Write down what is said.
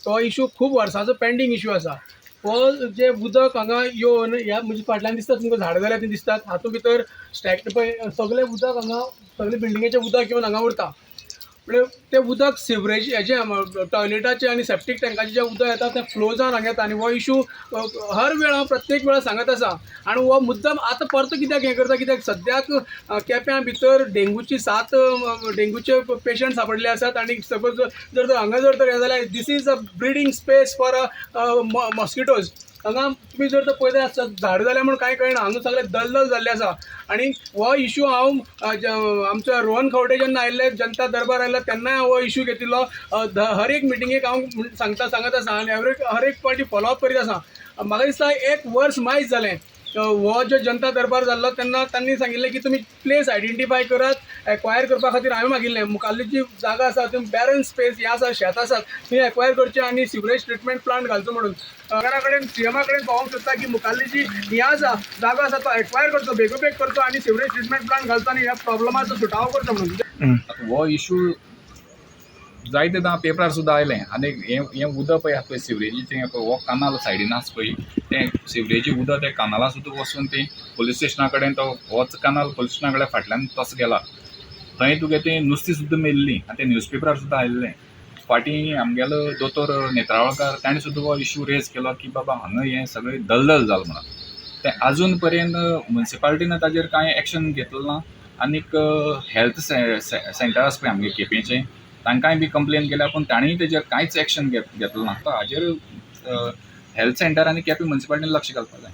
तो इशू खूब वर्सांचो पेंडींग इशू आसा. हो जे उदक हांगा येवन ह्या म्हणजे फाटल्यान दिसता तुमकां झाडां जाल्यार ती दिसतात, हातूंत भितर स्टॅक पळय सगळें उदक हांगा सगळे बिल्डिंगेचें उदक येवन हांगा उरता. म्हणजे ते उदक सिवरेज हेजे टॉयलेटाचे आनी सेप्टीक टँकाचे जे उदक येता तें फ्लो जावन हांगा येता आनी हो इशू हर वेळ हांव प्रत्येक वेळा सांगत आसा. आनी हो मुद्दम आतां परतो कित्याक हें करता, कित्याक सद्याक केप्यां भितर डेंगूची 7 डेंगूचे पेशंट सांपडले आसात आनी सपोज जर हांगा जर तर हें जाल्यार this is a breeding space for mosquitoes. हांगा तुमी जर तर पळयता आसतात झाड जाल्या म्हूण कांय कळना, हांगा सगळे दलदल जाल्ले आसा. आनी हो इशू हांव आमच्या रोहन खंवटे जेन्ना आयिल्ले जनता दरबार आयला तेन्नाय हो इशू घेतिल्लो. हर एक मिटिंगेक हांव सांगत आसा आनी हर एक पाटी फॉलोअप करीत आसा. म्हाका दिसता 1 वर्स मायज जालें हो जो जनता दरबार जाल्लो तेन्ना तांणी सांगिल्लें की तुमी प्लेस आयडेंटिफाय करात. एक्वायर करपा खातीर हांवें मागिल्लें मुखाल्ली जी जागा आसा थंय बॅरन स्पेस हें आसा, शेत आसात थंय एक्वायर करचें आनी सिवरेज ट्रिटमेंट प्लांट घालचो म्हणून. सरकारा कडेन सीएमा कडेन पावोवंक सोदता की मुखाल्ली जी हें आसा जागा आसा तो एक्वायर करचो, बेगोबेग करचो आनी सिवरेज ट्रिटमेंट प्लांट घालचो आनी ह्या प्रॉब्लमाचो सुटावो करचो म्हणून. हो इशू जायते दां पेपरार सुद्दां आयलें. आनी हें उदक पळय आसा पळय सिवरेजीचें हो कानाल सायडीन आसा पळय तें सिवरेजी उदक तें कानाला सुद्दां वचून तें पुलीस स्टेशना कडेन तो होच कानाल पुलीस स्टेशना कडेन फाटल्यान तसो गेला. थंय तुगे तें नुस्तीं सुद्दां मेल्लीं आनी तें न्यूजपेपरार सुद्दां आयिल्लें. फाटीं आमगेलो दोतोर नेत्रावळकार ताणें सुद्दां हो इशू रेज केलो की बाबा हांगा हें सगळें दलदल जालां म्हणून. तें आजून पर्यंत मुन्सिपालिटीन ताजेर कांय एक्शन घेतलें ना. आनीक हेल्थ सेंटर आसा पळय आमगे केपेंचें तांकांय बी कंप्लेन केल्या पूण ताणीय तेजेर कांयच एक्शन घेतलें ना. हाजेर हेल्थ सेंटर आनी केपें मुन्सिपालिटीन लक्ष घालपाक जाय.